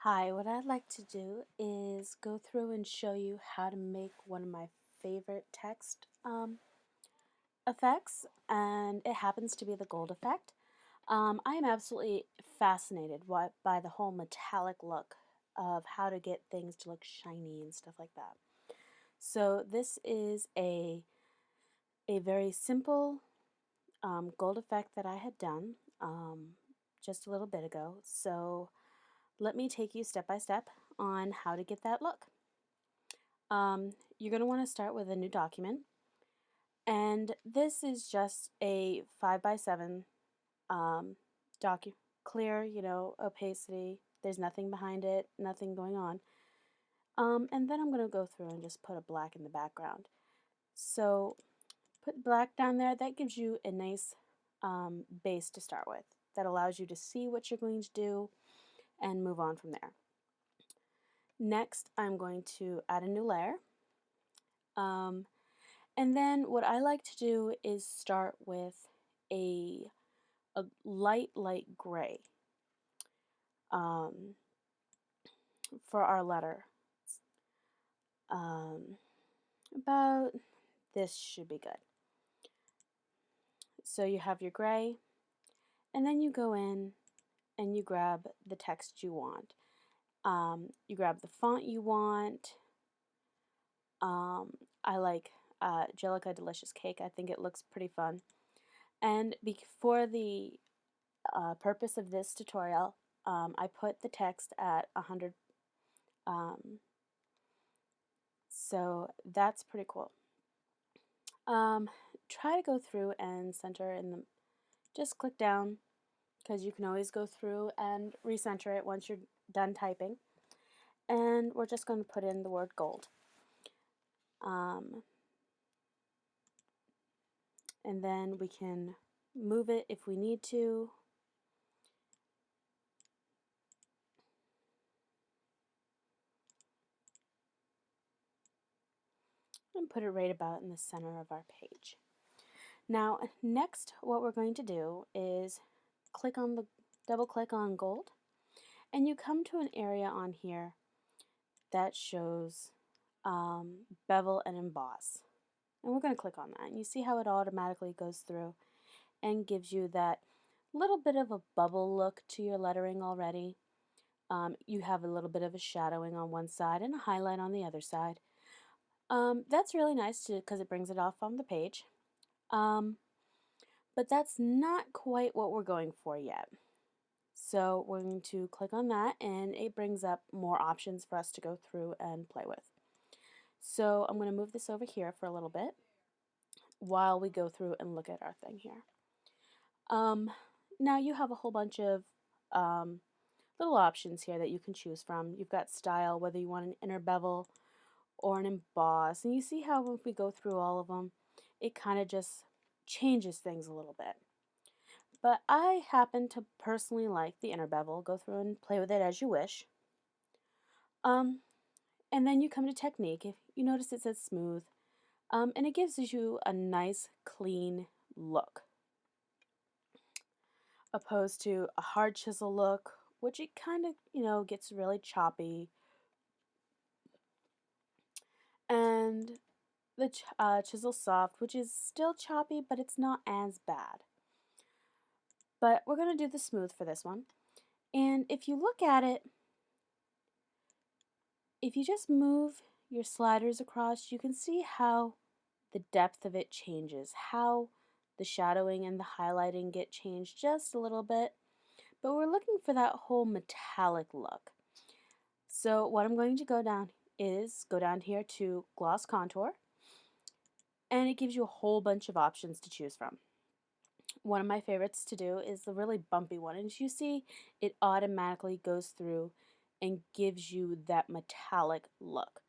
Hi, what I'd like to do is go through and show you how to make one of my favorite text effects, and it happens to be the gold effect. I am absolutely fascinated by the whole metallic look of how to get things to look shiny and stuff like that. So this is a very simple gold effect that I had done just a little bit ago. So let me take you step by step on how to get that look. You're going to want to start with a new document, and this is just a 5 by 7 document, clear, opacity. There's nothing behind it, nothing going on. And then I'm going to go through and just put a black in the background. So put black down there. That gives you a nice base to start with. That allows you to see what you're going to do and move on from there. Next, I'm going to add a new layer. And then what I like to do is start with a light gray um, for our letter. About this should be good. So you have your gray, and then you go in and you grab the text you want. You grab the font you want. I like Jellica Delicious Cake. I think it looks pretty fun. And for the purpose of this tutorial, I put the text at 100. So that's pretty cool. Try to go through and center in the, just click down, because you can always go through and recenter it once you're done typing. And we're just going to put in the word gold. And then we can move it if we need to. And put it right about in the center of our page. Now, next, what we're going to do is double click on gold, and you come to an area on here that shows bevel and emboss. And we're going to click on that, and you see how it automatically goes through and gives you that little bit of a bubble look to your lettering already. You have a little bit of a shadowing on one side and a highlight on the other side. That's really nice because it brings it off on the page. But that's not quite what we're going for yet. So we're going to click on that, and it brings up more options for us to go through and play with. So I'm going to move this over here for a little bit while we go through and look at our thing here. Now you have a whole bunch of little options here that you can choose from. You've got style, whether you want an inner bevel or an emboss, and you see how if we go through all of them, it kind of just changes things a little bit. But I happen to personally like the inner bevel. Go through and play with it as you wish. And then you come to technique. If you notice it says smooth, and it gives you a nice clean look, opposed to a hard chisel look, which it kind of, gets really choppy. And the chisel soft, which is still choppy, but it's not as bad. But we're going to do the smooth for this one. And if you look at it, if you just move your sliders across, you can see how the depth of it changes, how the shadowing and the highlighting get changed just a little bit. But we're looking for that whole metallic look. So what I'm going to go down here to gloss contour, and it gives you a whole bunch of options to choose from. One of my favorites to do is the really bumpy one, and as you see, it automatically goes through and gives you that metallic look.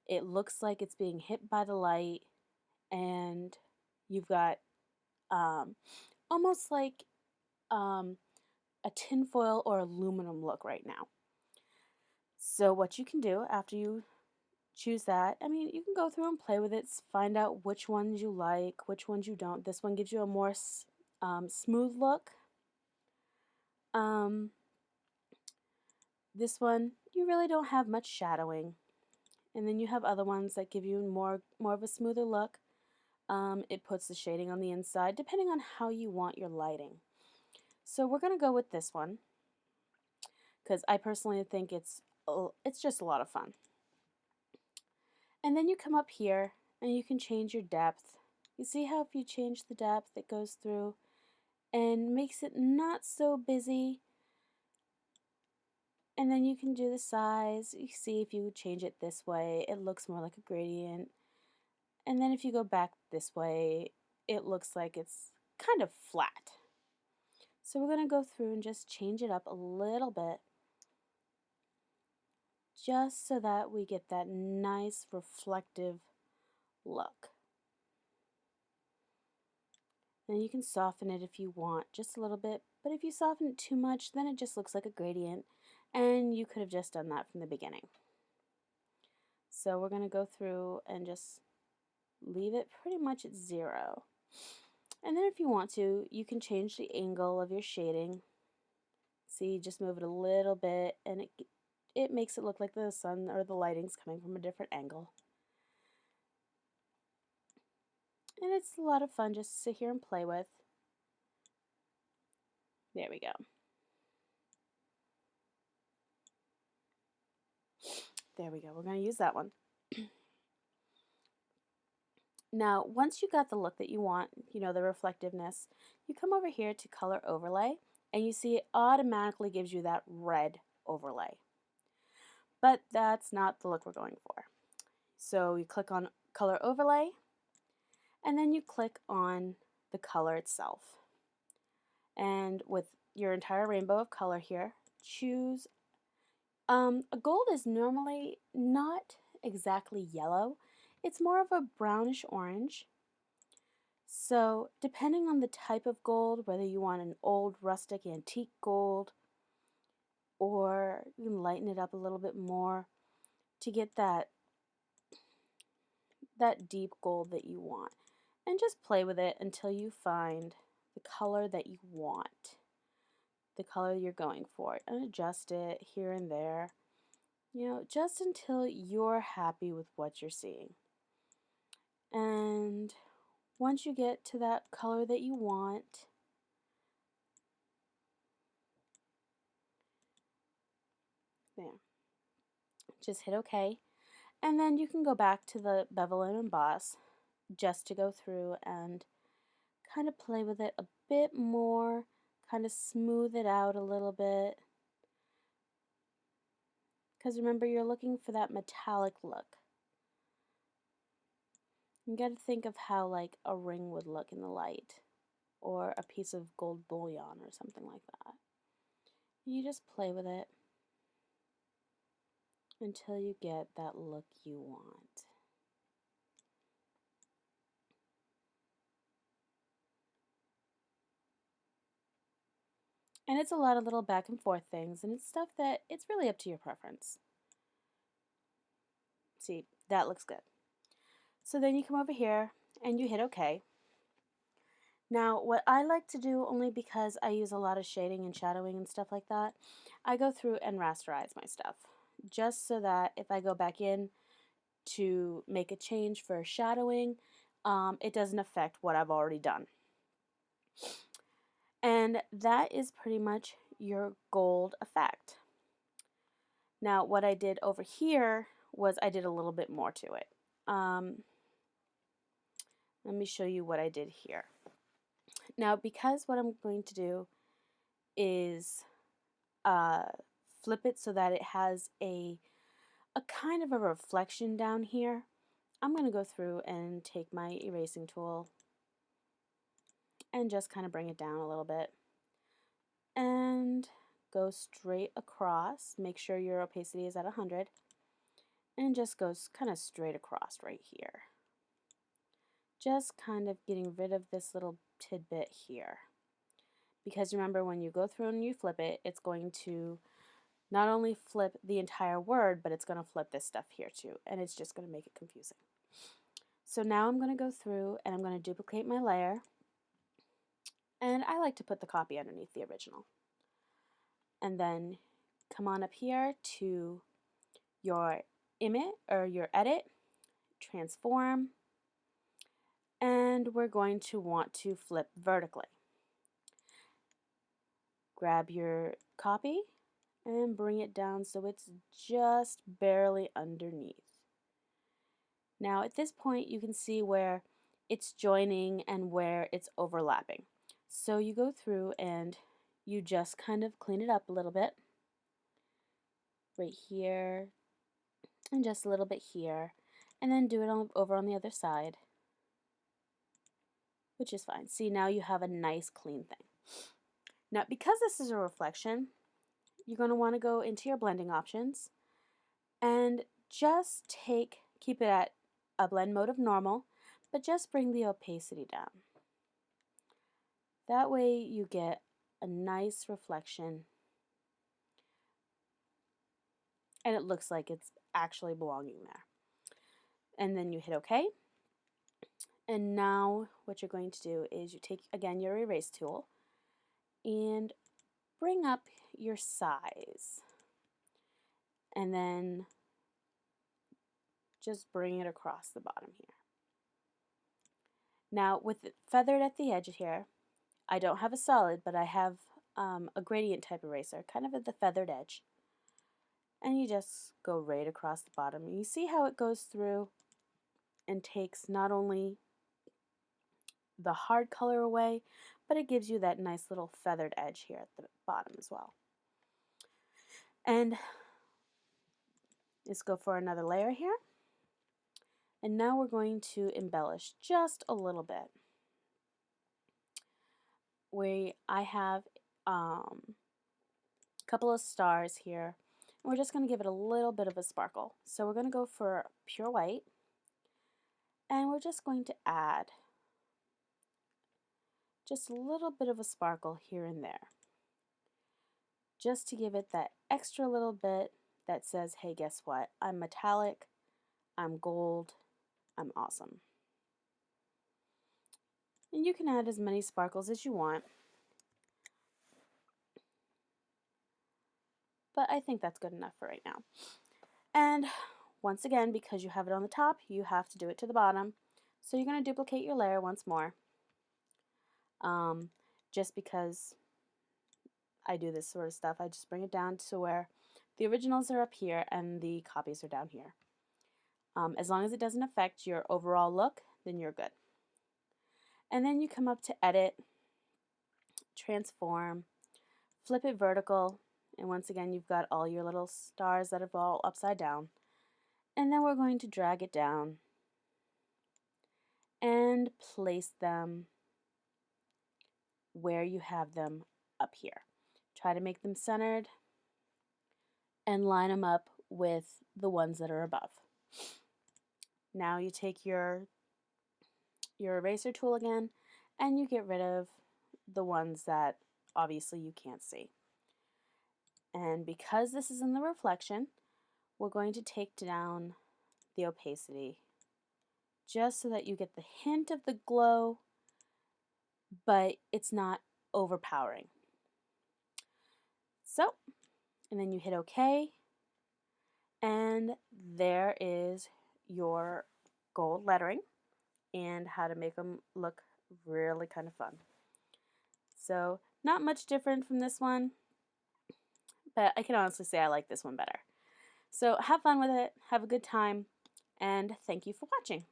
It looks like it's being hit by the light, and you've got almost like a tinfoil or aluminum look right now. So what you can do after you choose that, you can go through and play with it, find out which ones you like, which ones you don't. This one gives you a more smooth look. This one, you really don't have much shadowing. And then you have other ones that give you more of a smoother look. It puts the shading on the inside, depending on how you want your lighting. So we're going to go with this one, because I personally think it's just a lot of fun. And then you come up here, and you can change your depth. You see how if you change the depth, it goes through and makes it not so busy. And then you can do the size. You see if you change it this way, it looks more like a gradient. And then if you go back this way, it looks like it's kind of flat. So we're going to go through and just change it up a little bit, just so that we get that nice reflective look. Then you can soften it if you want, just a little bit, but if you soften it too much, then it just looks like a gradient, and you could have just done that from the beginning. So we're going to go through and just leave it pretty much at 0. And then if you want to, you can change the angle of your shading. See, just move it a little bit, and it makes it look like the sun or the lighting's coming from a different angle. And it's a lot of fun just to sit here and play with. There we go. There we go. We're going to use that one. Now, once you got the look that you want, you know, the reflectiveness, you come over here to color overlay, and you see it automatically gives you that red overlay. But that's not the look we're going for. So you click on color overlay, and then you click on the color itself. And with your entire rainbow of color here, choose, a gold is normally not exactly yellow. It's more of a brownish orange. So depending on the type of gold, whether you want an old rustic antique gold, or you can lighten it up a little bit more to get that deep gold that you want. And just play with it until you find the color that you want, the color you're going for, and adjust it here and there, you know, just until you're happy with what you're seeing. And once you get to that color that you want, there, just hit OK. And then you can go back to the bevel and emboss just to go through and kind of play with it a bit more, kind of smooth it out a little bit. Because remember, you're looking for that metallic look. You got to think of how like a ring would look in the light, or a piece of gold bullion or something like that. You just play with it until you get that look you want. And it's a lot of little back and forth things, and it's stuff that it's really up to your preference. See, that looks good. So then you come over here and you hit OK. Now, what I like to do, only because I use a lot of shading and shadowing and stuff like that, I go through and rasterize my stuff, just so that if I go back in to make a change for shadowing, it doesn't affect what I've already done. And that is pretty much your gold effect. Now, what I did over here was I did a little bit more to it. Let me show you what I did here. Now, because what I'm going to do is flip it so that it has a kind of a reflection down here, I'm going to go through and take my erasing tool and just kind of bring it down a little bit. And go straight across. Make sure your opacity is at 100. And just goes kind of straight across right here. Just kind of getting rid of this little tidbit here. Because remember, when you go through and you flip it, it's going to not only flip the entire word, but it's going to flip this stuff here too. And it's just going to make it confusing. So now I'm going to go through and I'm going to duplicate my layer. And I like to put the copy underneath the original. And then come on up here to your image or your edit, transform, and we're going to want to flip vertically. Grab your copy and bring it down so it's just barely underneath. Now at this point you can see where it's joining and where it's overlapping. So you go through and you just kind of clean it up a little bit. Right here and just a little bit here. And then do it over on the other side, which is fine. See, now you have a nice clean thing. Now because this is a reflection, you're going to want to go into your blending options and just keep it at a blend mode of normal, but just bring the opacity down. That way you get a nice reflection and it looks like it's actually belonging there. And then you hit OK. And now what you're going to do is you take, again, your erase tool and bring up your size. And then just bring it across the bottom here. Now with it feathered at the edge here, I don't have a solid, but I have a gradient type eraser, kind of at the feathered edge. And you just go right across the bottom. You see how it goes through and takes not only the hard color away, but it gives you that nice little feathered edge here at the bottom as well. And let's go for another layer here. And now we're going to embellish just a little bit. I have a couple of stars here. And we're just going to give it a little bit of a sparkle. So we're going to go for pure white. And we're just going to add just a little bit of a sparkle here and there. Just to give it that extra little bit that says, hey, guess what? I'm metallic, I'm gold, I'm awesome. And you can add as many sparkles as you want. But I think that's good enough for right now. And once again, because you have it on the top, you have to do it to the bottom. So you're going to duplicate your layer once more. Just because I do this sort of stuff, I just bring it down to where the originals are up here and the copies are down here. As long as it doesn't affect your overall look, then you're good. And then you come up to edit, transform, flip it vertical, and once again you've got all your little stars that are all upside down. And then we're going to drag it down and place them where you have them up here. Try to make them centered and line them up with the ones that are above. Now you take your eraser tool again and you get rid of the ones that obviously you can't see. And because this is in the reflection, we're going to take down the opacity just so that you get the hint of the glow, but it's not overpowering. So, and then you hit OK, and there is your gold lettering and how to make them look really kind of fun. So, not much different from this one, but I can honestly say I like this one better. So have fun with it, have a good time, and thank you for watching.